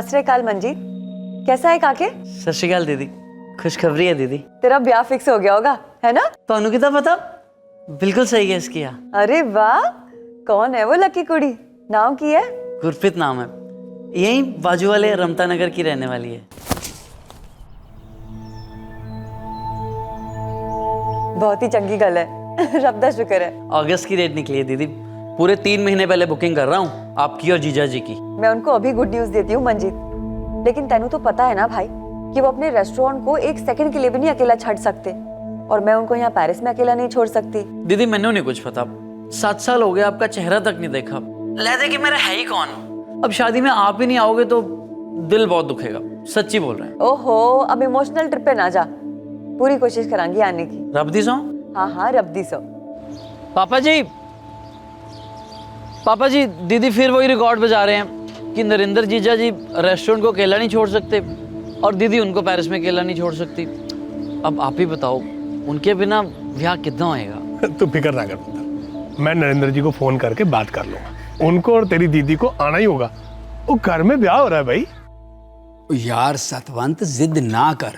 सत श्री अकाल मंजीत, कैसा है काके? सत श्री अकाल दीदी, खुशखबरी है दीदी। तेरा ब्याह फिक्स हो गया होगा, है ना? ਤੁਹਾਨੂੰ ਕਿਦਾਂ पता? बिल्कुल सही गेस किया। अरे वाह, कौन है वो लकी कुड़ी? नाम की है? गुरप्रीत नाम है, यहीं बाजू वाले रमता नगर की रहने वाली है। बहुत ही चंगी गल है। रब दा शुक्र है। अगस्त की डेट निकली है दीदी, पूरे 3 महीने पहले बुकिंग कर रहा हूँ आपकी और जीजा जी की। मैं उनको अभी गुड न्यूज देती हूँ मंजीत, लेकिन तेनू तो पता है ना भाई कि वो अपने रेस्टोरेंट को एक सेकंड के लिए भी नहीं अकेला छोड़ सकते, और मैं उनको यहाँ पेरिस में अकेला नहीं छोड़ सकती। दीदी मैंने नहीं कुछ पता, 7 साल हो गए आपका चेहरा तक नहीं देखा। लहदे कि मेरा है ही कौन? अब शादी में आप ही नहीं आओगे तो दिल बहुत दुखेगा, सच्ची बोल रहे हैं। ओहो, अब इमोशनल ट्रिप पे ना जा, पूरी कोशिश करांगी आने की। रब दी सो। हाँ हाँ, रब दी सो। पापा जी दीदी फिर वही रिकॉर्ड बजा रहे हैं कि नरेंद्र जीजा जी रेस्टोरेंट को अकेला नहीं छोड़ सकते और दीदी उनको पेरिस में अकेला नहीं छोड़ सकती। अब आप ही बताओ, उनके बिना ब्याह कितना होएगा? तू फिक्र ना कर पुत्र, मैं नरेंद्र जी को फोन करके बात कर लूंगा। उनको और तेरी दीदी को आना ही होगा, वो घर में ब्याह हो रहा है भाई। यार सतवंत जिद ना कर।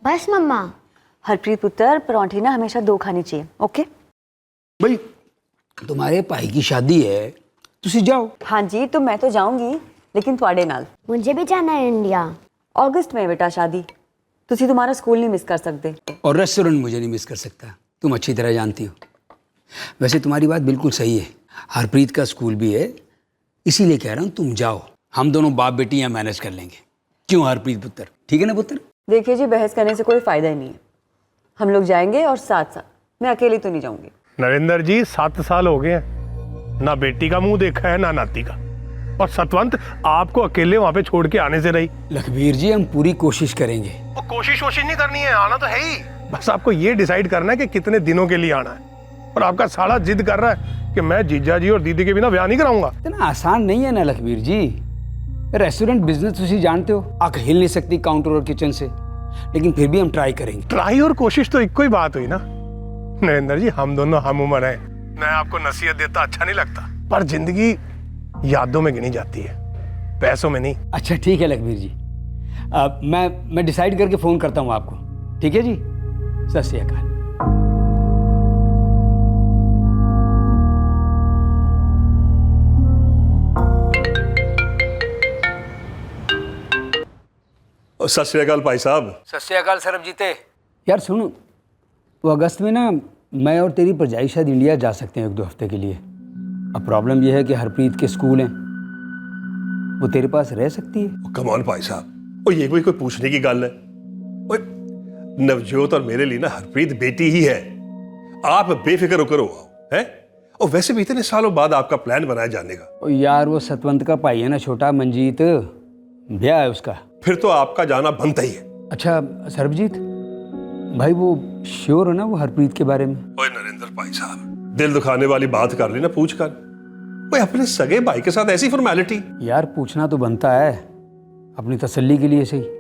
बस मम्मा। हरप्रीत पुत्र, परांठी ना हमेशा 2 खानी चाहिए, ओके? भाई तुम्हारे भाई की शादी है, तुसी जाओ। हाँ जी, तो मैं तो जाऊंगी, लेकिन तुआड़े नाल। मुझे भी जाना है इंडिया। अगस्त में बेटा शादी, तुसी तुम्हारा स्कूल नहीं मिस कर सकते। और रेस्टोरेंट मुझे नहीं मिस कर सकता, तुम अच्छी तरह जानती हो। वैसे तुम्हारी बात बिल्कुल सही है, हरप्रीत का स्कूल भी है, इसीलिए कह रहा हूँ तुम जाओ, हम दोनों बाप बेटी यहाँ मैनेज कर लेंगे। क्यों हरप्रीत पुत्र, ठीक है ना पुत्र? देखिए जी, बहस करने से कोई फायदा ही नहीं है। हम लोग जाएंगे और साथ साथ, मैं अकेली तो नहीं जाऊंगी। नरेंद्र जी 7 साल हो गए हैं, ना बेटी का मुंह देखा है ना नाती का, और सतवंत आपको अकेले वहां पे छोड़ के आने से रही। लखबीर जी हम पूरी कोशिश करेंगे। वो कोशिश नहीं करनी है, आना तो है ही। बस आपको ये डिसाइड करना है कि कितने दिनों के लिए आना है। और आपका साला जिद कर रहा है कि मैं जीजा जी और दीदी के बिना ब्याह नहीं कराऊंगा। इतना आसान नहीं है ना लखबीर जी, रेस्टोरेंट बिजनेस तुसी जानते हो, आंख हिल नहीं सकती काउंटर और किचन से, लेकिन फिर भी हम ट्राई करेंगे। ट्राई और कोशिश तो एक ही बात हुई ना नरेंद्र जी, हम दोनों हम उम्र हैं। मैं आपको नसीहत देता अच्छा नहीं लगता, पर जिंदगी यादों में गिनी जाती है, पैसों में नहीं। अच्छा ठीक है लखबीर जी, मैं डिसाइड करके फोन करता हूँ आपको, ठीक है जी? सत श्री अकाल। सत श्री अकाल भाई साहब। सत श्री अकाल सरबजीते। यार सुनो, वो अगस्त में ना मैं और तेरी परजाई शायद इंडिया जा सकते हैं 1-2 हफ्ते के लिए। अब प्रॉब्लम यह है कि हरप्रीत के स्कूल हैं, वो तेरे पास रह सकती है? कम ऑन भाई साहब, और ये कोई पूछने की गल है? ओए, नवजोत और मेरे लिए ना हरप्रीत बेटी ही है, आप बेफिक्र होकर आओ हैं। और वैसे भी इतने सालों बाद आपका प्लान बनाया जाने का। और यार वो सतवंत का भाई है ना छोटा मंजीत, ब्याह है उसका, फिर तो आपका जाना बनता ही है। अच्छा सरबजीत भाई, वो श्योर हो ना वो हरप्रीत के बारे में? ओए नरेंद्र भाई साहब, दिल दुखाने वाली बात कर ली ना, पूछ कर। ओए अपने सगे भाई के साथ ऐसी फॉर्मेलिटी। यार पूछना तो बनता है, अपनी तसल्ली के लिए सही।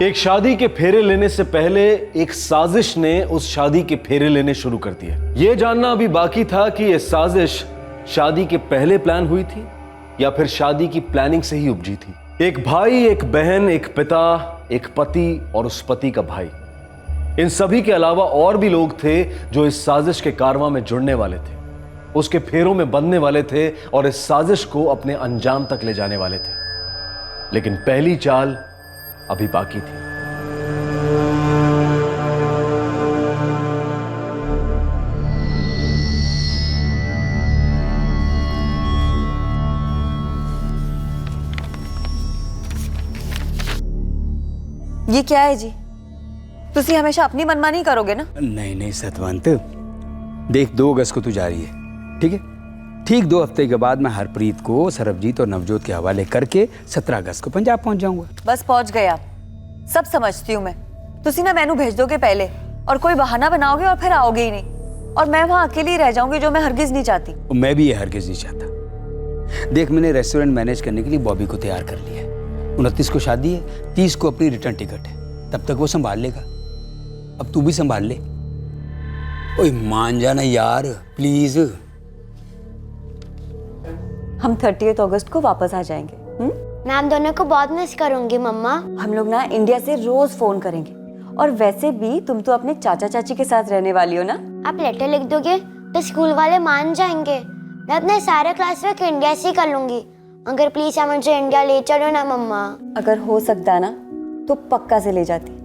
एक शादी के फेरे लेने से पहले एक साजिश ने उस शादी के फेरे लेने शुरू कर दिए। यह जानना अभी बाकी था कि यह साजिश शादी के पहले प्लान हुई थी या फिर शादी की प्लानिंग से ही उपजी थी। एक भाई, एक बहन, एक पिता, एक पति और उस पति का भाई, इन सभी के अलावा और भी लोग थे जो इस साजिश के कारवां में जुड़ने वाले थे, उसके फेरों में बंधने वाले थे और इस साजिश को अपने अंजाम तक ले जाने वाले थे। लेकिन पहली चाल अभी बाकी थी। ये क्या है जी? तुसी हमेशा अपनी मनमानी करोगे ना? नहीं नहीं सतवंत, देख 2 अगस्त को तू जा रही है, ठीक है? ठीक 2 हफ्ते के बाद मैं हरप्रीत को सरबजीत और नवजोत के हवाले करके 17 अगस्त को पंजाब पहुंच जाऊंगा। बस पहुंच गए आप, सब समझती हूँ मैं। तुसी ना मैनू भेज दोगे पहले और कोई बहाना बनाओगे और फिर आओगे ही नहीं। और मैं वहाँ अकेली रह जाऊंगी, जो मैं हरगिज नहीं चाहती। और मैं भी ये हरगिज नहीं चाहता। देख, मैंने रेस्टोरेंट मैनेज करने के लिए बॉबी को तैयार कर लिया है। 29 को शादी है, 30 को अपनी रिटर्न टिकट है, तब तक वो संभाल लेगा। अब तू भी संभाल ले। ओए मान जाना यार, प्लीज। हम 30 अगस्त को वापस आ जाएंगे। मैं हम दोनों को बहुत मिस करूंगी मम्मा। हम लोग ना इंडिया से रोज फोन करेंगे। और वैसे भी तुम तो अपने चाचा चाची के साथ रहने वाली हो ना। आप लेटर लिख दोगे तो स्कूल वाले मान जाएंगे। मैं अपने सारे क्लास वर्क इंडिया से ही कर लूंगी। अगर प्लीज आप मुझे इंडिया ले चलो ना मम्मा। अगर हो सकता ना तो पक्का से ले जाती।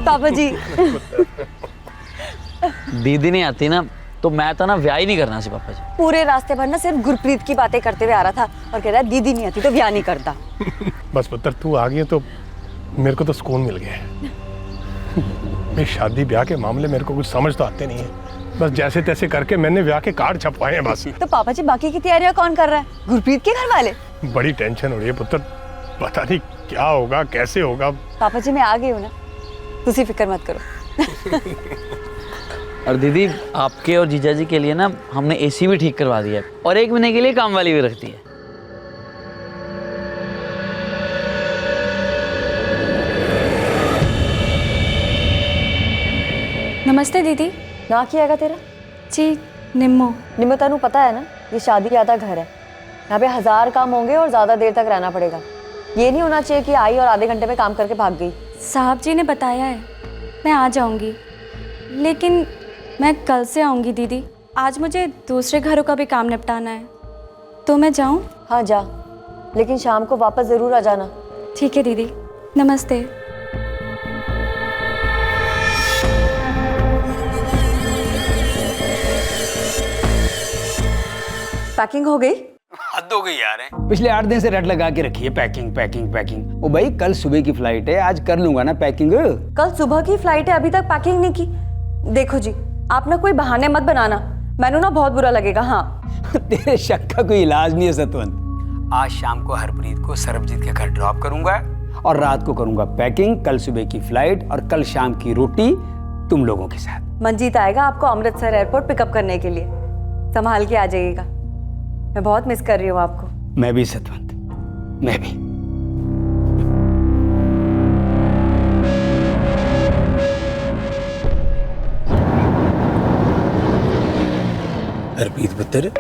पापा जी दीदी नहीं आती ना तो मैं तो ना ब्याह ही नहीं करना सी पापा जी। पूरे रास्ते भर ना सिर्फ गुरप्रीत की बातें करते हुए आ रहा था और कह रहा है दीदी नहीं आती तो ब्याह नहीं करता। बस पुत्र तू आ गई है तो मेरे को तो सुकून मिल गया है। मैं शादी ब्याह के मामले मेरे को कुछ समझ तो आते नहीं है। बस जैसे तैसे करके मैंने ब्याह के कार्ड छपवाए हैं बस। तो पापा जी बाकी की तैयारियां कौन कर रहा है? गुरप्रीत के घर वाले। बड़ी टेंशन हो रही है पुत्र, पता नहीं क्या होगा कैसे होगा। पापा जी मैं आ गई हूँ ना, तुसी फिक्र मत करो। और दीदी आपके और जीजा जी के लिए ना हमने एसी भी ठीक करवा दिया है और 1 महीने के लिए काम वाली भी रख दी है। नमस्ते दीदी। ना क्या आएगा तेरा? जी निम्मो। निमिता नु पता है ना ये शादी यादा घर है, यहाँ पे 1000 काम होंगे और ज्यादा देर तक रहना पड़ेगा। ये नहीं होना चाहिए कि आई और आधे घंटे में काम करके भाग गई। साहब जी ने बताया है मैं आ जाऊंगी, लेकिन मैं कल से आऊंगी दीदी। आज मुझे दूसरे घरों का भी काम निपटाना है, तो मैं जाऊं? हाँ जा, लेकिन शाम को वापस जरूर आ जाना। ठीक है दीदी, नमस्ते। पैकिंग हो गई? हद हो गई यार। पिछले 8 दिन से रट लगा के रखी है पैकिंग पैकिंग पैकिंग। ओ भाई कल सुबह की फ्लाइट है, आज कर लूंगा ना पैकिंग। कल सुबह की फ्लाइट है, अभी तक पैकिंग नहीं की। देखो जी आप ना कोई बहाने मत बनाना, मैनू ना बहुत बुरा लगेगा। हाँ तेरे शक का कोई इलाज नहीं है सतवंत। आज शाम को हरप्रीत को सरबजीत के घर ड्रॉप करूंगा और रात को करूंगा पैकिंग। कल सुबह की फ्लाइट और कल शाम की रोटी तुम लोगों के साथ। मंजीत आएगा आपको अमृतसर एयरपोर्ट पिकअप करने के लिए, संभाल के आ जाइएगा। मैं बहुत मिस कर रही हूँ आपको। मैं भी सतवंत, मैं भी। हरप्रीत पुत्र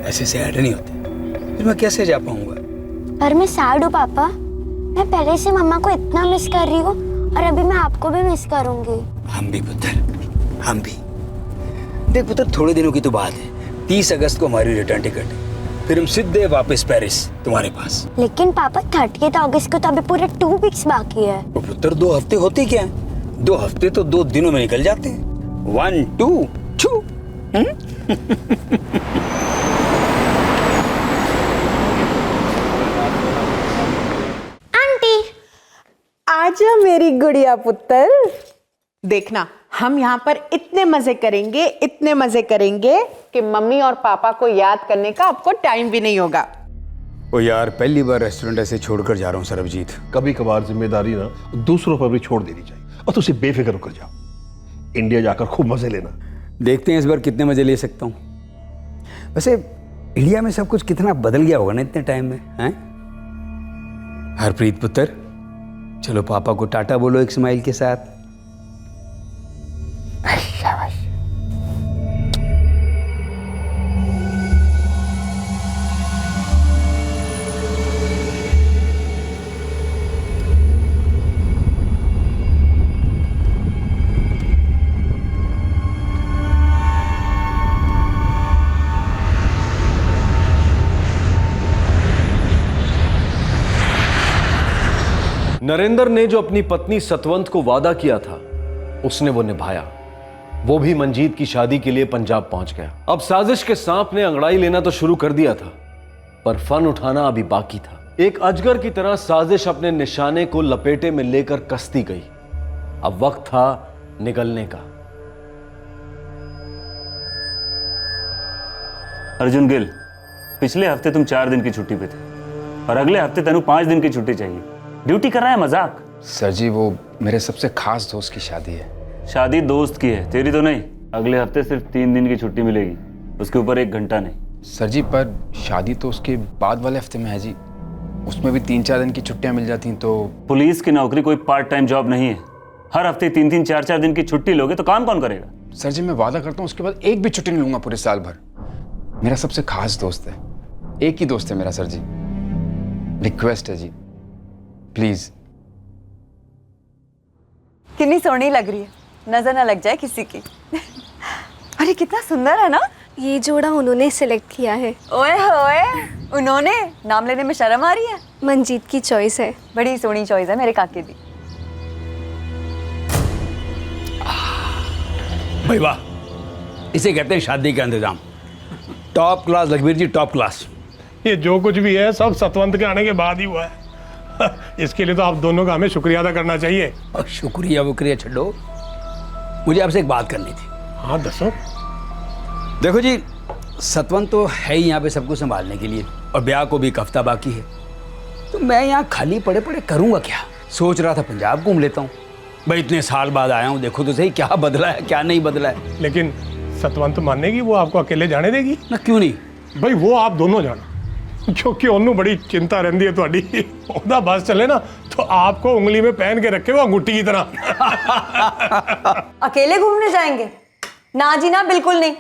ऐसे सैड नहीं होते, फिर मैं कैसे जा पाऊंगा? पर मैं सैड हूँ पापा। मैं पहले से मम्मा को इतना मिस कर रही हूँ और अभी मैं आपको भी मिस करूंगी। हम भी पुत्र, हम भी। देख पुत्र थोड़े दिनों की तो बात है, 30 अगस्त को हमारी रिटर्न टिकट है, फिर हम सीधे वापस पेरिस तुम्हारे पास। लेकिन पापा 30 अगस्त को तो अभी पूरे 2 वीक्स बाकी है। तो पुत्र 2 हफ्ते होते क्या है? 2 हफ्ते तो 2 दिनों में निकल जाते हैं। 1 2 2। आंटी आजा मेरी गुड़िया पुत्र। देखना हम यहाँ पर इतने मजे करेंगे कि मम्मी और पापा को याद करने का आपको टाइम भी नहीं होगा। ओ यार पहली बार रेस्टोरेंट ऐसे छोड़कर जा रहा हूँ सरबजीत। कभी कभार जिम्मेदारी ना दूसरों पर भी छोड़ देनी चाहिए और तुझे बेफिक्र होकर जाओ। इंडिया जाकर खूब मजे लेना। देखते हैं इस बार कितने मजे ले सकता हूँ। वैसे इंडिया में सब कुछ कितना बदल गया होगा ना इतने टाइम में, हैं? हरप्रीत पुत्र चलो पापा को टाटा बोलो एक स्माइल के साथ। शाबाश। नरेंद्र ने जो अपनी पत्नी सतवंत को वादा किया था उसने वो निभाया। वो भी मंजीत की शादी के लिए पंजाब पहुंच गया। अब साजिश के सांप ने अंगड़ाई लेना तो शुरू कर दिया था, पर फन उठाना अभी बाकी था। एक अजगर की तरह साजिश अपने निशाने को लपेटे में लेकर कसती गई। अब वक्त था निकलने का। अर्जुन गिल, पिछले हफ्ते तुम 4 दिन की छुट्टी पे थे और अगले हफ्ते तेनू 5 दिन की छुट्टी चाहिए। ड्यूटी कर रहा है मजाक? सर जी वो मेरे सबसे खास दोस्त की शादी है। शादी दोस्त की है, तेरी तो नहीं। अगले हफ्ते सिर्फ 3 दिन की छुट्टी मिलेगी, उसके ऊपर 1 घंटा नहीं। सर जी पर शादी तो उसके बाद वाले हफ्ते में है जी, उसमें भी 3-4 दिन की छुट्टियां मिल जाती तो। पुलिस की नौकरी कोई पार्ट टाइम जॉब नहीं है। हर हफ्ते 3-3, 4-4 दिन की छुट्टी लोगे तो काम कौन करेगा? सर जी मैं वादा करता हूँ उसके बाद एक भी छुट्टी नहीं लूंगा पूरे साल भर। मेरा सबसे खास दोस्त है, एक ही दोस्त है मेरा सर जी। रिक्वेस्ट है जी, प्लीज। कितनी सोहनी लग रही है, नजर ना लग जाए किसी की। अरे कितना सुंदर है ना। ये जोड़ा उन्होंने सिलेक्ट किया है। ओए होए, उन्होंने नाम लेने में शर्म आ रही है। मंजीत की चॉइस है। बड़ी सोहनी चॉइस है मेरे काके दी। भाई वाह, इसे कहते हैं शादी का इंतजाम। टॉप क्लास लखबीर जी, टॉप क्लास। ये जो कुछ भी है सब सतवंत के आने के बाद ही हुआ है। इसके लिए तो आप दोनों का हमें शुक्रिया अदा करना चाहिए। और शुक्रिया वुक्रिया छोड़ो, मुझे आपसे एक बात करनी थी। हाँ दसो। देखो जी, सतवंत तो है ही यहाँ पे सबको संभालने के लिए और ब्याह को भी एक हफ्ता बाकी है, तो मैं यहाँ खाली पड़े पड़े करूँगा क्या? सोच रहा था पंजाब घूम लेता हूँ। भाई इतने साल बाद आया हूँ, देखो तो सही क्या बदला है क्या नहीं बदला है। लेकिन सतवंत मानेगी वो आपको अकेले जाने देगी? ना क्यों नहीं भाई, वो आप दोनों जाना, क्योंकि ਉਹਨੂੰ बड़ी चिंता रहती है ਤੁਹਾਡੀ। ਉਹਦਾ बस चले ना तो आपको उंगली में पहन के रखे वो अंगूठी की तरह। अकेले घूमने जाएंगे? ना जी ना, बिल्कुल नहीं।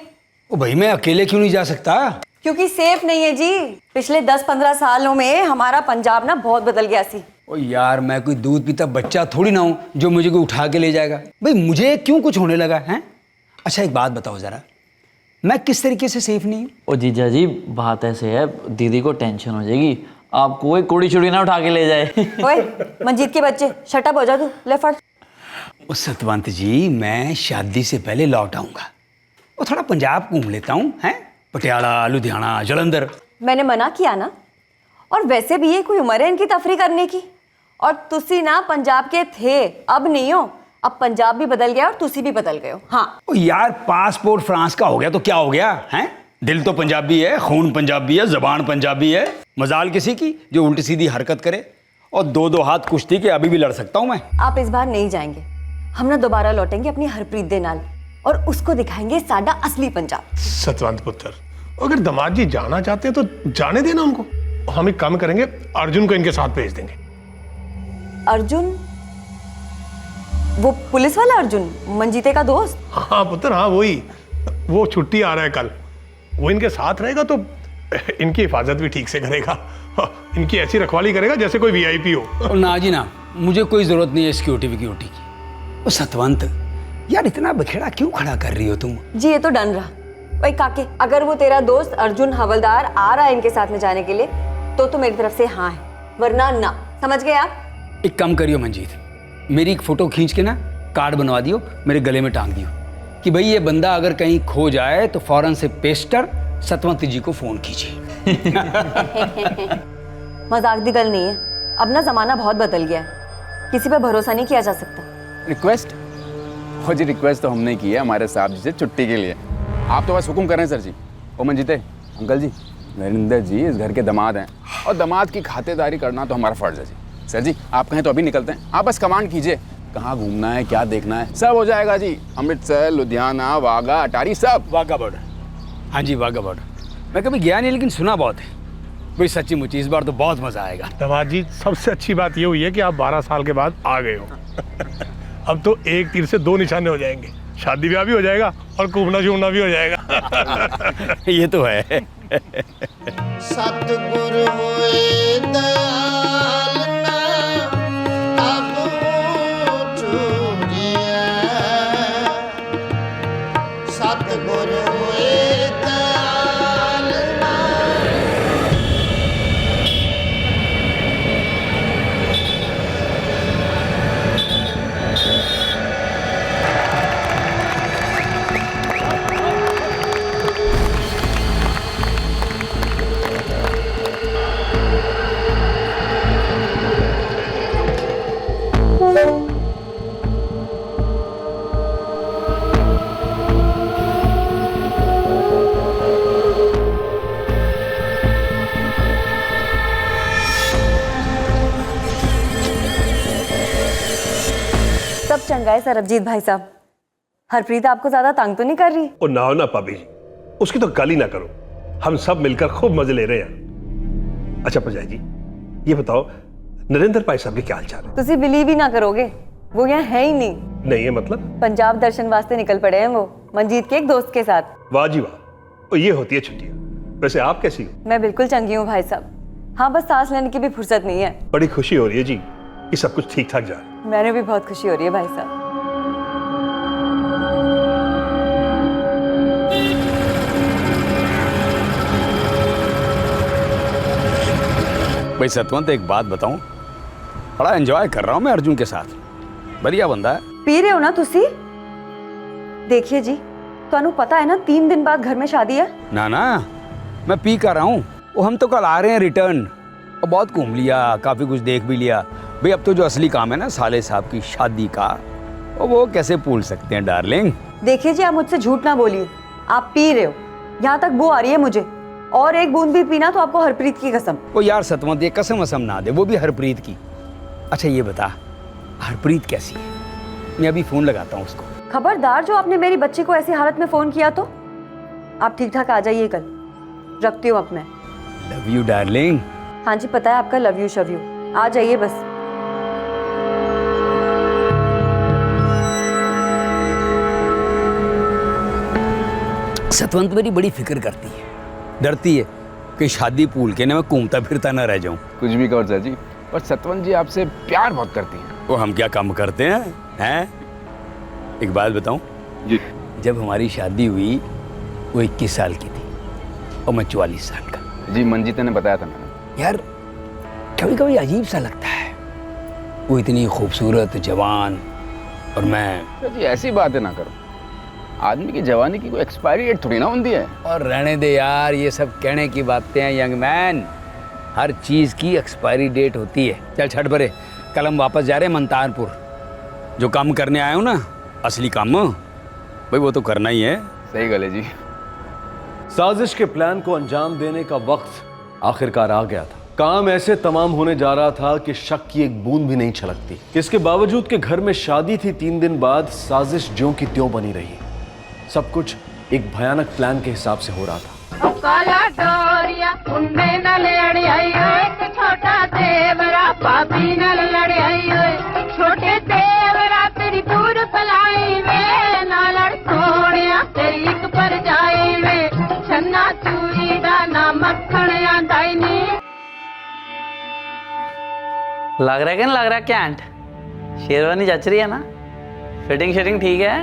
ओ भाई मैं अकेले क्यों नहीं जा सकता? क्योंकि सेफ नहीं है जी। पिछले 10-15 सालों में हमारा पंजाब ना बहुत बदल गया सी। ओ यार, मैं कोई दूध पीता बच्चा थोड़ी ना हूँ जो मुझे कोई उठा के ले जाएगा। भाई मुझे क्यों कुछ होने लगा है? अच्छा एक बात बताओ जरा, मैं किस तरीके से सेफ नहीं हूँ? ओ जीजा जी, बात ऐसे है, दीदी को टेंशन हो जाएगी, आपको कोई कोड़ी चुड़ी ना उठा के ले जाए। ओए मंजीत के बच्चे, शट अप हो जा तू, ले फट। ओ सतवंत जी, मैं शादी से पहले लौट आऊंगा और थोड़ा पंजाब घूम लेता हूँ, हैं? पटियाला, लुधियाना, जलंधर। मैंने मना किया ना। और वैसे भी ये कोई उम्र है इनकी तफरी करने की। और तुसी ना पंजाब के थे, अब नहीं हो। अब पंजाब भी बदल गया और तुसी भी बदल गए हो। हाँ ओ यार, पासपोर्ट फ्रांस का हो गया तो क्या हो गया है? दिल तो पंजाबी है, खून पंजाबी है, जबान पंजाबी है। मजाल किसी की जो उल्टी सीधी हरकत करे। और 2-2 हाथ कुश्ती के अभी भी लड़ सकता हूँ मैं। आप इस बार नहीं जाएंगे। हम ना दोबारा लौटेंगे अपनी हरप्रीत दे नाल और उसको दिखाएंगे साडा असली पंजाब। सतवंत पुत्र, अगर दामाद जी जाना चाहते हैं तो जाने देना उनको। हम एक काम करेंगे, अर्जुन को इनके साथ भेज देंगे। अर्जुन? वो पुलिस वाला अर्जुन, मंजीते का दोस्त? हाँ पुत्र, हाँ वही। वो छुट्टी आ रहा है कल, वो इनके साथ रहेगा तो इनकी हिफाजत भी ठीक से करेगा। इनकी ऐसी रखवाली करेगा जैसे कोई वीआईपी हो। ना जी ना, मुझे कोई जरूरत नहीं है सिक्योरिटी विक्योरिटी की। ओ सतवंत यार, इतना बखेड़ा क्यों खड़ा कर रही हो तुम? जी ये तो डन रहा। भाई काके, अगर वो तेरा दोस्त अर्जुन हवलदार आ रहा है इनके साथ में जाने के लिए तो मेरी तरफ से हाँ है, वरना ना। समझ गए आप? एक काम करियो मंजीत, मेरी एक फोटो खींच के ना कार्ड बनवा दियो, मेरे गले में टांग दियो कि भाई ये बंदा अगर कहीं खो जाए तो फौरन से पेस्टर सतवंत जी को फोन कीजिए। मजाक दी गल नहीं है। अब ना जमाना बहुत बदल गया है, किसी पे भरोसा नहीं किया जा सकता। रिक्वेस्ट? हो जी, रिक्वेस्ट तो हमने की है हमारे साहब जी से छुट्टी के लिए। आप तो बस हुक्म करें सर जी। ओ मंजीते अंकल जी, नरेंद्र जी इस घर के दामाद हैं और दामाद की खातिरदारी करना तो हमारा फर्ज है जी। सर जी आप कहें तो अभी निकलते हैं, आप बस कमांड कीजिए, कहाँ घूमना है, क्या देखना है, सब हो जाएगा जी। अमृतसर, लुधियाना, वाघा, अटारी, सब। वाघा बॉर्डर? हाँ जी वाघा बॉर्डर। मैं कभी गया नहीं लेकिन सुना बहुत है। भाई सच्ची मुच्ची इस बार तो बहुत मजा आएगा। दामाद जी, सबसे अच्छी बात ये हुई है कि आप 12 साल के बाद आ गए हो। अब तो एक तीर से 2 निशाने हो जाएंगे, शादी ब्याह भी हो जाएगा और घूमना शूमना भी हो जाएगा। ये तो है। सतगुर होए दयाल ना अब चूड़िया, सतगुर होए दयाल ना। सब चंगा है सरबजीत भाई साहब। हरप्रीत आपको ज्यादा तंग तो नहीं कर रही? और ना हो ना भाभी जी, उसकी तो गाली ना करो, हम सब मिलकर खूब मजे ले रहे हैं। अच्छा भरजाई जी, ये बताओ नरेंद्र भाई साहब के क्या हाल चाल है? तुसी बिलीव ही ना करोगे, वो यहाँ है ही नहीं। नहीं है मतलब? पंजाब दर्शन वास्ते निकल पड़े हैं वो मंजीत के एक दोस्त के साथ। वाह जी वाह, और ये होती है छुट्टियां। वैसे आप कैसी हो? मैं बिल्कुल चंगी हूँ भाई साहब। हाँ, बस सांस लेने की भी फुर्सत नहीं है। बड़ी खुशी हो रही है जी कि सब कुछ ठीक ठाक जा रहा है। मैंने भी बहुत खुशी हो रही है भाई साहब। भाई सतवंत एक बात बताऊं, बड़ा एंजॉय कर रहा हूं मैं अर्जुन के साथ, बढ़िया बंदा है। पी रहे हो ना तुसी? देखिए जी, ਤੁਹਾਨੂੰ पता है ना 3 दिन बाद घर में शादी है। ना ना, मैं पी कर रहा हूँ। वो हम तो कल आ रहे हैं रिटर्न, और बहुत घूम लिया, काफी कुछ देख भी लिया। भाई अब तो जो असली काम है ना साले साहब की शादी का, वो कैसे भूल सकते हैं डार्लिंग। देखिए जी, आप मुझसे झूठ ना बोलिए, आप पी रहे हो। यहाँ तक बो आ रही है मुझे, और एक बूंद भी पीना तो आपको हरप्रीत की कसम। वो यार सतवंत, ये कसम असम ना दे, वो भी हरप्रीत की। अच्छा ये बता, हरप्रीत कैसी है? मैं अभी फोन लगाता हूँ उसको। खबरदार, जो आपने मेरी बच्ची को ऐसी हालत में फोन किया तो। आप ठीक ठाक आ जाइए कल, रखती हूँ अब मैं। Love you darling. हाँ जी, पता है आपका लव यू शव यू। आ जाइए बस। सतवंत मेरी बड़ी फिक्र करती है, डरती है कि शादी भूल के ना मैं घूमता फिरता ना रह जाऊं। कुछ भी कहो चाची, पर सतवंत जी आपसे प्यार बहुत करती हैं। वो हम क्या कम करते हैं? एक बात बताऊं जी, जब हमारी शादी हुई वो 21 साल की थी और मैं 44 साल का। जी मंजीत ने बताया था मैंने। यार कभी कभी अजीब सा लगता है, वो इतनी खूबसूरत जवान और मैं। जी ऐसी बातें ना करो, आदमी की जवानी की कोई एक्सपायरी डेट थोड़ी ना होती है। और रहने दे यार, ये सब कहने की बातें हैं यंग मैन, हर चीज़ की एक्सपायरी डेट होती है। चल छठ भरे, कल हम वापस जा रहे हैं मंतारपुर। जो काम करने आए हो ना, असली काम भाई वो तो करना ही है। सही गले जी। साजिश के प्लान को अंजाम देने का वक्त आखिरकार आ गया था। काम ऐसे तमाम होने जा रहा था कि शक की एक बूंद भी नहीं छलकती। इसके बावजूद कि घर में शादी थी, 3 दिन बाद साजिश ज्यों की त्यों बनी रही। सब कुछ एक भयानक प्लान के हिसाब से हो रहा था। काला डोरिया कुंडे न लड़ी आई, एक छोटा देवरा पापी न लड़ी आई, छोटे देवरा तेरी दूर पलाई वे, ना लड़ सोनिया तेरी एक पर जाई वे, छन्ना चूरी दा ना मक्खन आंदाई नी। लग रहा है कि नहीं लग रहा? कैंट शेरवानी जच रही है ना? फिटिंग शेटिंग ठीक है?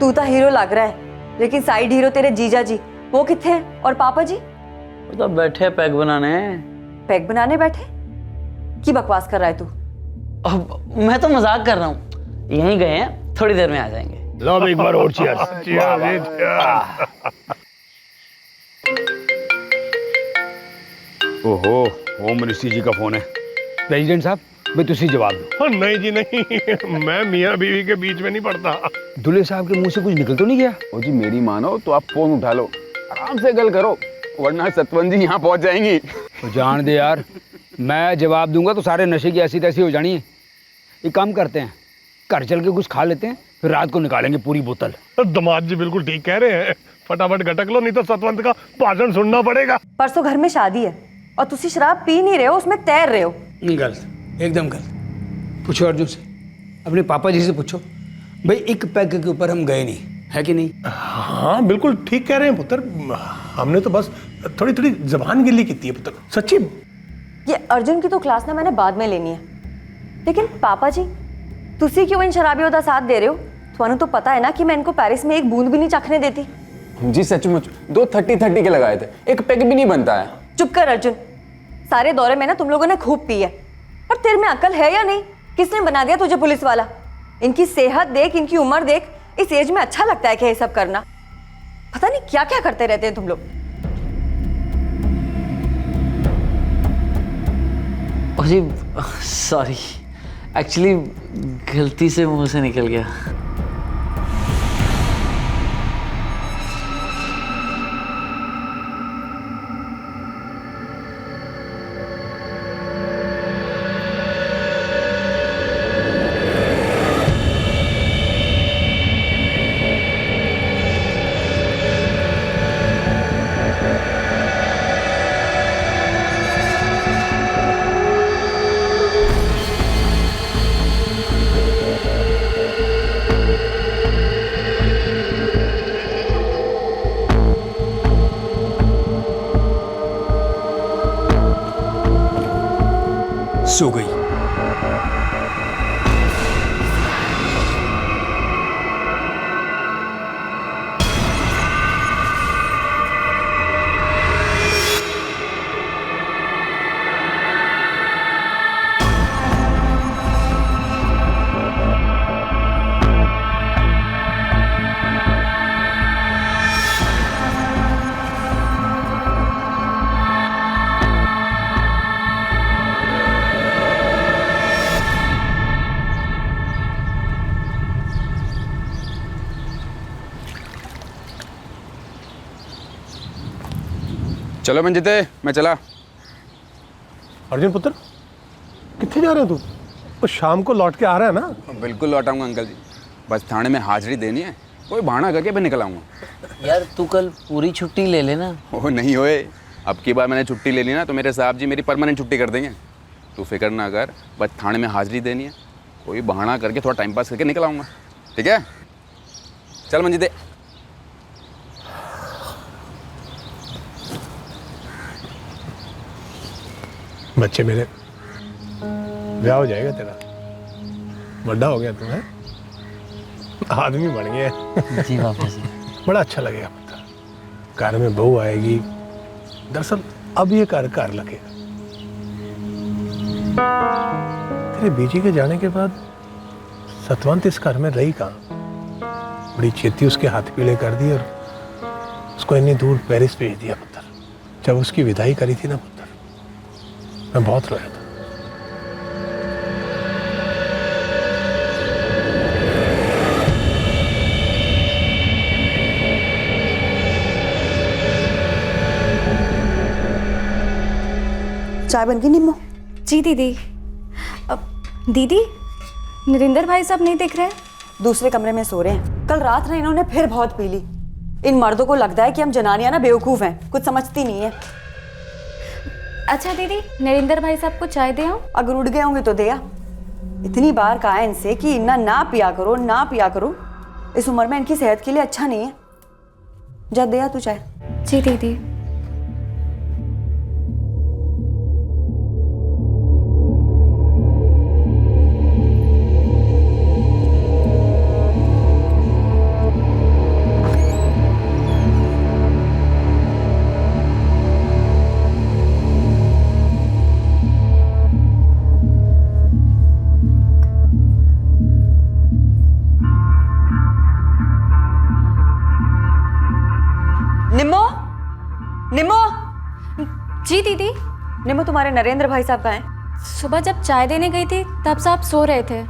तू तो हीरो लग रहा है, लेकिन साइड हीरो तेरे जीजा जी वो कितने हैं? और पापा जी? वो तो बैठे पैक बनाने। पैक बनाने बैठे? की बकवास कर रहा है तू? मैं तो मजाक कर रहा हूँ, यहीं गए हैं, थोड़ी देर में आ जाएंगे। लो एक बार और चीयर्स। ओहो, होम मिनिस्ट्री जी का फोन है। प्रेसिडेंट साहब, भाई तुसी जवाब दो। नहीं जी नहीं, मैं मियाँ बीवी के बीच में नहीं पड़ता। दूल्हे साहब के मुंह से कुछ निकल तो नहीं गया? ओ जी मेरी मानो तो आप फोन उठा लो, आराम से गल करो, वरना सतवंत जी यहाँ पहुँच जाएंगी। तो जान दे यार, मैं जवाब दूंगा तो सारे नशे की ऐसी तैसी हो जानी है। एक काम करते हैं, घर चल के कुछ खा लेते हैं, फिर रात को निकालेंगे पूरी बोतल। दामाद जी बिल्कुल ठीक कह रहे हैं, फटाफट गटक लो, नहीं तो सतवंत का भाषण सुनना पड़ेगा। परसों घर में शादी है और तुसी शराब पी नहीं रहे हो, उसमें तैर रहे हो। गलत, एकदम गलत। पूछो अर्जुन से, अपने पापा जी से पूछो, भाई एक पैग के ऊपर हम गए नहीं, है कि नहीं? हाँ बिल्कुल ठीक कह रहे हैं पुत्र, हमने तो बस थोड़ी थोड़ी जबान गिल्ली की थी पुत्र, सच्ची। ये अर्जुन की तो क्लास ना मैंने बाद में लेनी है, लेकिन पापा जी तुसी क्यों इन शराबियों का साथ दे रहे हो? थानू तो पता है ना कि मैं इनको पेरिस में एक बूंद भी नहीं चखने देती। जी सचमुच 2 30-30 के लगाए थे, एक पैक भी नहीं बनता है। चुप कर अर्जुन, सारे दौरे में ना तुम लोगों ने खूब पी है, और तेरे में अकल है या नहीं? किसने बना दिया तुझे पुलिस वाला? इनकी सेहत देख, इनकी उम्र देख, इस एज में अच्छा लगता है क्या ये सब करना? पता नहीं क्या क्या करते रहते हैं तुम लोग। अजी सॉरी, एक्चुअली गलती से मुंह से निकल गया। सो गई। चलो मंजिते, मैं चला। अर्जुन पुत्र, कितने जा रहे हो तू? वो शाम को लौट के आ रहा है ना? बिल्कुल लौट आऊंगा अंकल जी, बस थाने में हाजिरी देनी है, कोई बहाना करके भी निकल आऊंगा। यार तू कल पूरी छुट्टी ले लेना। ओह नहीं होए, अब की बार मैंने छुट्टी ले ली ना तो मेरे साहब जी मेरी परमानेंट छुट्टी कर देंगे। तू फिक्र ना कर, बस थाने में हाजिरी देनी है, कोई बहाना करके थोड़ा टाइम पास करके निकल आऊंगा, ठीक है? चल मंजिते। बच्चे मेरे, ब्याह हो जाएगा तेरा, बड़ा हो गया तू, है आदमी बन गया। जी पापा जी। बड़ा अच्छा लगेगा पुत्र, घर में बहू आएगी। दरअसल अब ये घर लगेगा। तेरे बीजी के जाने के बाद सतवंत इस घर में रही कहाँ? बड़ी छेती उसके हाथ पीले कर दिए और उसको इतनी दूर पेरिस भेज दिया पुत्र। जब उसकी विदाई करी थी ना पुत्र, मैं बहुत रोया था। चाय बन गई निम्मो? जी दीदी। दीदी, नरेंद्र भाई साहब नहीं दिख रहे? दूसरे कमरे में सो रहे हैं। कल रात ना इन्होंने फिर बहुत पी ली। इन मर्दों को लगता है कि हम जनानियां ना बेवकूफ हैं, कुछ समझती नहीं है। अच्छा दीदी, नरेंद्र भाई साहब को चाय दे आऊं? अगर उठ गए होंगे तो दे आ। इतनी बार कहा है इनसे कि इन्ना ना पिया करो, ना पिया करो। इस उम्र में इनकी सेहत के लिए अच्छा नहीं है। जा दे आ तू चाय। जी दीदी। निम्मो, निम्मो। जी दीदी। निम्मो, तुम्हारे नरेंद्र भाई साहब कहाँ हैं? सुबह जब चाय देने गई थी तब साहब सो रहे थे।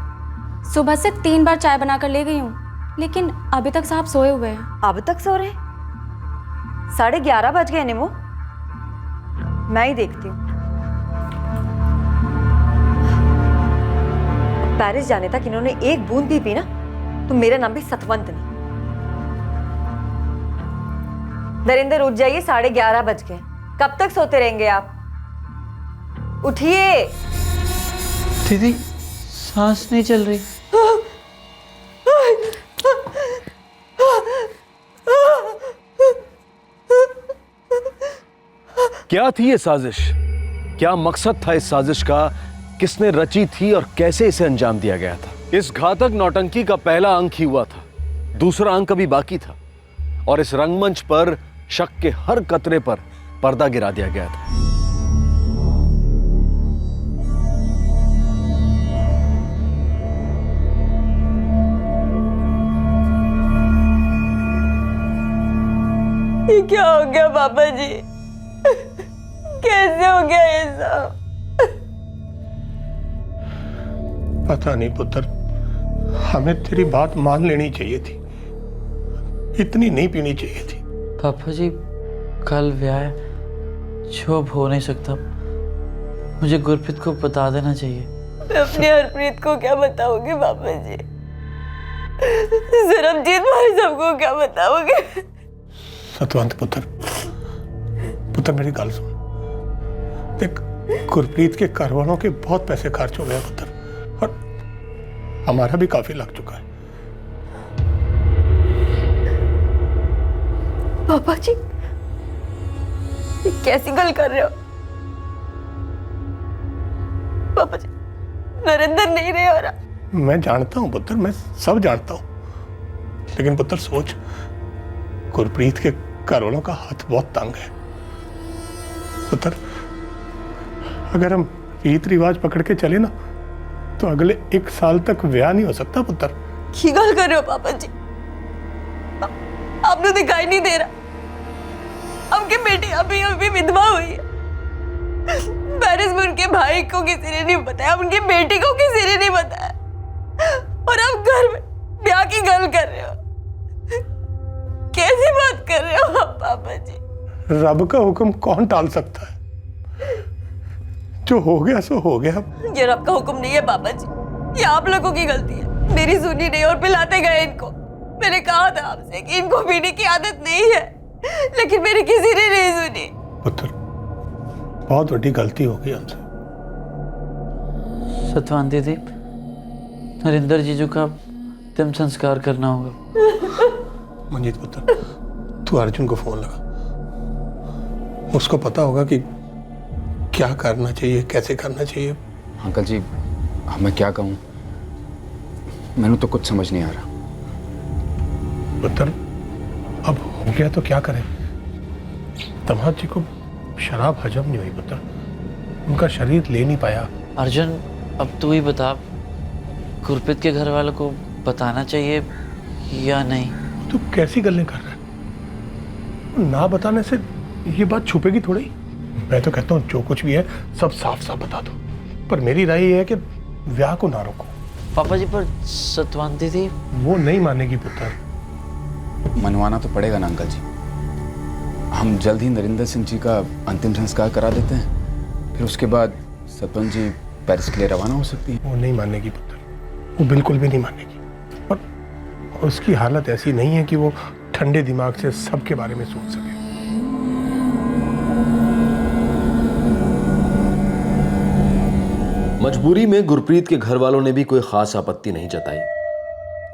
सुबह से 3 बार चाय बनाकर ले गई हूँ, लेकिन अभी तक साहब सोए हुए हैं। अब तक सो रहे? 11:30 बज गए निम्मो। मैं ही देखती हूँ। पेरिस जाने तक इन्होंने एक बूंद भी पी ना तो मेरा नाम भी सतवंत नहीं। नरेंद्र उठ जाइए, 11:30 बज गए। कब तक सोते रहेंगे आप? उठिए। दीदी सांस नहीं चल रही। क्या थी ये साजिश? क्या मकसद था इस साजिश का? किसने रची थी और कैसे इसे अंजाम दिया गया था? इस घातक नौटंकी का पहला अंक ही हुआ था, दूसरा अंक अभी बाकी था और इस रंगमंच पर शक के हर कतरे पर पर्दा गिरा दिया गया था। ये क्या हो गया पापा जी? कैसे हो गया ये सब? पता नहीं पुत्र, हमें तेरी बात मान लेनी चाहिए थी, इतनी नहीं पीनी चाहिए थी। पापा जी, कल ब्याह जो अब हो नहीं सकता, मुझे गुरप्रीत को बता देना चाहिए। मैं अपनी हरप्रीत को क्या बताओगे पापा जी? सरबजीत भाई सबको क्या बताओगे? सतवंत पुत्र, पुत्र मेरी गल सुन। देख, गुरप्रीत के घर वालों के बहुत पैसे खर्च हो गए पुत्र, और हमारा भी काफी लग चुका है। पापा जी, ये कैसी गल कर रहे हो? पापा जी, नरेंद्र नहीं रहे हो रहा। मैं जानता हूँ पुत्र, मैं सब जानता हूँ, लेकिन पुत्र सोच, गुरप्रीत के घर वालों का हाथ बहुत तंग है पुत्र। अगर हम रीत रिवाज पकड़ के चले ना तो अगले 1 साल तक ब्याह नहीं हो सकता पुत्र। की गल कर रहे हो पापा जी? आपने दिखाई नहीं दे रहा, आपकी बेटी अभी अभी विधवा हुई है। पेरिस में उनके भाई को किसी ने नहीं बताया, उनकी बेटी को किसी ने नहीं बताया, और आप घर में ब्याह की गल कर रहे हो। कैसी बात कर रहे हो आप पापा जी? रब का हुक्म कौन टाल सकता है? जो हो गया सो हो गया। ये रब का हुक्म नहीं है पापा जी, ये आप लोगों की गलती है। मेरी सुनी नहीं और पिलाते गए इनको। मैंने कहा था आपसे कि इनको पीने की आदत नहीं है, लेकिन मेरी किसी ने नहीं सुनी। पुत्र, बहुत बड़ी गलती हो गई हमसे। सतवान दीदी, नरेंद्र जीजू का अंतिम संस्कार करना होगा। मंजीत पुत्र, तू अर्जुन को फोन लगा, उसको पता होगा कि क्या करना चाहिए, कैसे करना चाहिए। अंकल जी, अब मैं क्या कहूँ, मैंने तो कुछ समझ नहीं आ रहा। पुत्र, अब हो गया तो क्या करें? तमाद जी को शराब हजम नहीं हुई पुत्र, उनका शरीर ले नहीं पाया। अर्जुन, अब तू ही बता, गुरप्रीत के घर वालों को बताना चाहिए या नहीं? तू कैसी गल्लें कर रहा है? ना बताने से ये बात छुपेगी थोड़ी। मैं तो कहता हूँ जो कुछ भी है सब साफ साफ बता दो, पर मेरी राय ये है कि ब्याह को ना रोको। पापा जी, पर सतवान दीदी वो नहीं मानेगी पुत्र। मनवाना तो पड़ेगा ना अंकल जी। हम जल्द ही नरेंद्र सिंह जी का अंतिम संस्कार करा देते हैं, फिर उसके बाद सतवन जी पेरिस के लिए रवाना हो सकती है। वो नहीं मानेगी पुत्र, वो बिल्कुल भी नहीं मानेगी, और उसकी हालत ऐसी नहीं है कि वो ठंडे दिमाग से सबके बारे में सोच सके। मजबूरी में गुरप्रीत के घर वालों ने भी कोई खास आपत्ति नहीं जताई।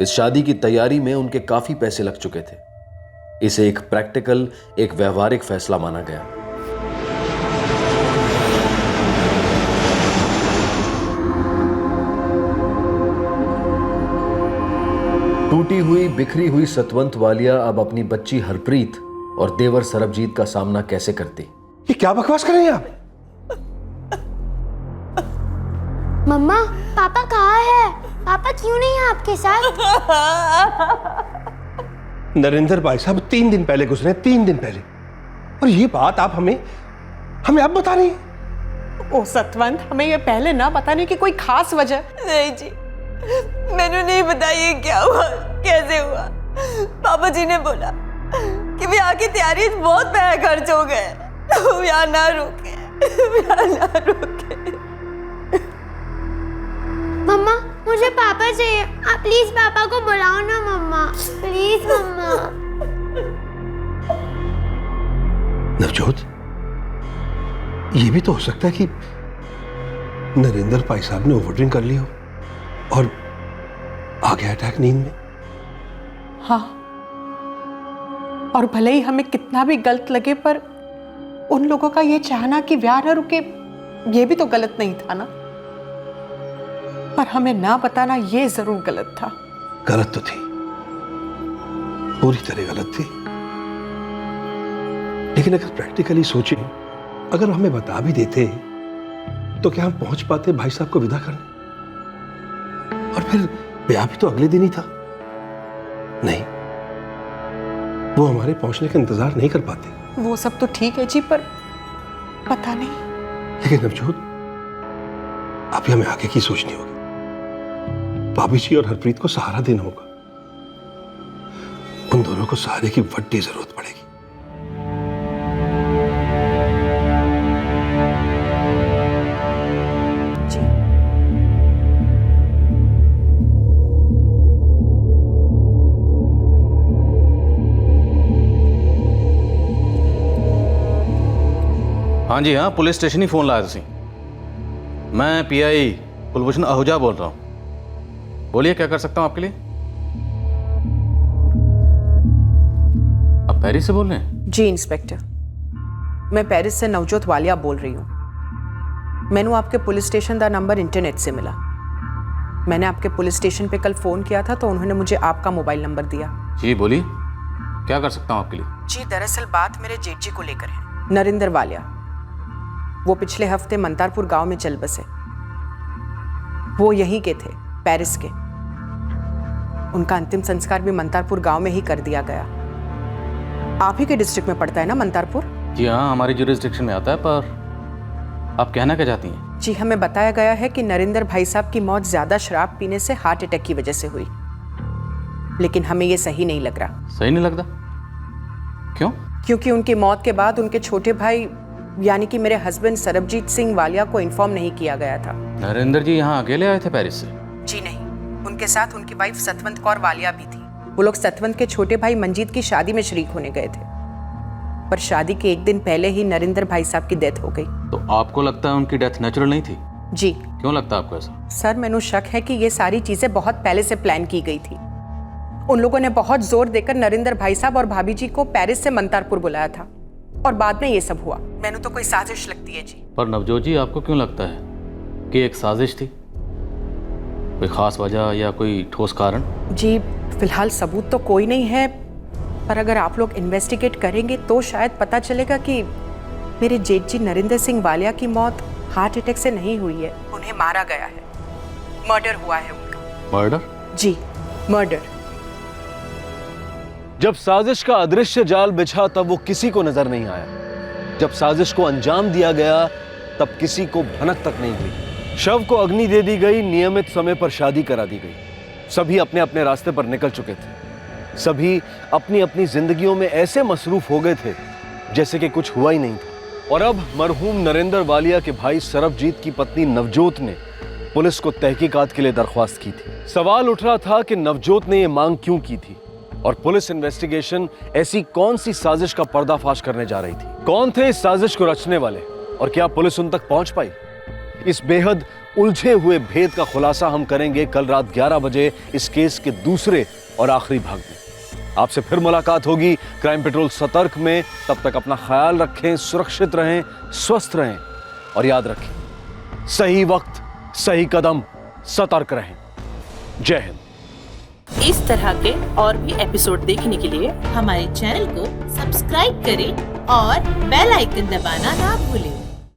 इस शादी की तैयारी में उनके काफी पैसे लग चुके थे। इसे एक प्रैक्टिकल, एक व्यवहारिक फैसला माना गया। टूटी हुई, बिखरी हुई सतवंत वालिया अब अपनी बच्ची हरप्रीत और देवर सरबजीत का सामना कैसे करती? ये क्या बकवास कर रहे हैं आप? मम्मा, पापा कहाँ है? पापा क्यों नहीं है आपके साथ? नरेंद्र भाई साहब 3 दिन पहले गुजरे, 3 दिन पहले, और ये बात आप हमें अब बता रही हैं? ओ सतवंत, हमें ये पहले ना बताने की कोई खास वजह? नहीं जी, मैंने नहीं बताया ये क्या हुआ, कैसे हुआ। पापा जी ने बोला कि ब्याह की तैयारी बहुत पैसे खर्च हो गए, तो ब्याह ना रुके, ब्याह ना रुके। मम्मा, मुझे पापा चाहिए। आप प्लीज पापा को बुलाओ ना मम्मा, प्लीज मम्मा। नवजोत, ये भी तो हो सकता है कि नरेंद्र भाई साहब ने ओवर ड्रिंक कर लिया हो और आ गया अटैक नींद में। हाँ, और भले ही हमें कितना भी गलत लगे, पर उन लोगों का ये चाहना कि ब्याह न रुके, ये भी तो गलत नहीं था ना। पर हमें ना बताना ये जरूर गलत था। गलत तो थी, पूरी तरह गलत थी, लेकिन अगर प्रैक्टिकली सोचें, अगर हमें बता भी देते तो क्या हम पहुंच पाते भाई साहब को विदा करने? और फिर ब्याह भी तो अगले दिन ही था। नहीं, वो हमारे पहुंचने का इंतजार नहीं कर पाते। वो सब तो ठीक है जी, पर पता नहीं। लेकिन नवजोत, अभी हमें आगे की सोचनी होगी। भाभी जी और हरप्रीत को सहारा देना होगा। उन दोनों को सहारे की बड़ी जरूरत पड़ेगी। हाँ जी, हाँ, पुलिस स्टेशन ही फोन लाया तुसी। मैं पीआई कुलभूषण आहूजा बोल रहा हूँ। बोलिए, क्या कर सकता हूँ आपके लिए? आप पेरिस से बोल रहे हैं? जी इंस्पेक्टर, मैं पेरिस से नवजोत वालिया बोल रही हूँ। मैनू आपके पुलिस स्टेशन का नंबर इंटरनेट से मिला। मैंने आपके पुलिस स्टेशन पे कल फ़ोन किया था तो उन्होंने मुझे आपका मोबाइल नंबर दिया। जी बोलिए, क्या कर सकता हूँ आपके लिए? जी दरअसल बात मेरे जेठ जी को लेकर है, नरेंद्र वालिया। वो पिछले हफ्ते मंतारपुर गांव में चल बसे। वो यहीं के थे, पेरिस के। उनका अंतिम संस्कार भी मंतारपुर गांव में ही कर दिया गया। आप ही के डिस्ट्रिक्ट में पड़ता है ना मंतारपुर? जी हाँ, हमारी जुरिस्डिक्शन में आता है, पर आप कहना क्या चाहती हैं? जी हमें बताया गया है कि नरेंद्र भाई साहब की मौत ज्यादा शराब पीने से हार्ट अटैक की वजह से हुई, लेकिन हमें ये सही नहीं लग रहा। सही नहीं लगता? क्यों? क्योंकि उनकी मौत के बाद उनके छोटे भाई यानी कि मेरे हस्बैंड सरबजीत सिंह वालिया को इन्फॉर्म नहीं किया गया था। नरेंद्र जी यहाँ अकेले आए थे पेरिस से? जी नहीं, उनके साथ उनकी वाइफ सतवंत कौर वालिया भी थी। वो लोग सतवंत के छोटे भाई मंजीत की शादी में शरीक होने गए थे, पर शादी के एक दिन पहले ही नरेंद्र भाई साहब की डेथ हो गई। तो आपको लगता है उनकी डेथ नेचुरल नहीं थी? जी। क्यों लगता है आपको ऐसा? सर मैंने शक है कि ये सारी चीजें बहुत पहले से प्लान की गई थी। उन लोगों ने बहुत जोर देकर नरेंद्र भाई साहब और भाभी जी को पेरिस से मंतारपुर बुलाया था और बाद में ये सब हुआ। मैंने तो कोई साजिश लगती है जी। पर नवजोत जी, आपको क्यों लगता है कि एक साजिश थी? कोई खास वजह या कोई ठोस कारण? जी फिलहाल सबूत तो कोई नहीं है, पर अगर आप लोग इन्वेस्टिगेट करेंगे तो शायद पता चलेगा कि मेरे जेठ जी नरेंद्र सिंह वालिया की मौत हार्ट अटैक से नहीं हुई है, उन्हें मारा गया है। मर्डर हुआ है उनका। मर्डर? जी मर्डर। जब साजिश का अदृश्य जाल बिछा तब वो किसी को नजर नहीं आया। जब साजिश को अंजाम दिया गया तब किसी को भनक तक नहीं हुई। शव को अग्नि दे दी गई, नियमित समय पर शादी करा दी गई। सभी अपने अपने रास्ते पर निकल चुके थे। सभी अपनी अपनी जिंदगियों में ऐसे मसरूफ हो गए थे जैसे कि कुछ हुआ ही नहीं था। और अब मरहूम नरेंद्र वालिया के भाई सरबजीत की पत्नी नवजोत ने पुलिस को तहकीकात के लिए दरख्वास्त की थी। सवाल उठ रहा था कि नवजोत ने यह मांग क्यों की थी और पुलिस इन्वेस्टिगेशन ऐसी कौन सी साजिश का पर्दाफाश करने जा रही थी? कौन थे इस साजिश को रचने वाले और क्या पुलिस उन तक पहुंच पाई? इस बेहद उलझे हुए भेद का खुलासा हम करेंगे कल रात 11 बजे इस केस के दूसरे और आखिरी भाग में। आपसे फिर मुलाकात होगी क्राइम पेट्रोल सतर्क में। तब तक अपना ख्याल रखें, सुरक्षित रहें, स्वस्थ रहें और याद रखें, सही वक्त सही कदम, सतर्क रहें। जय हिंद। इस तरह के और भी एपिसोड देखने के लिए हमारे चैनल को सब्सक्राइब करें और बेल आइकन दबाना ना भूलें।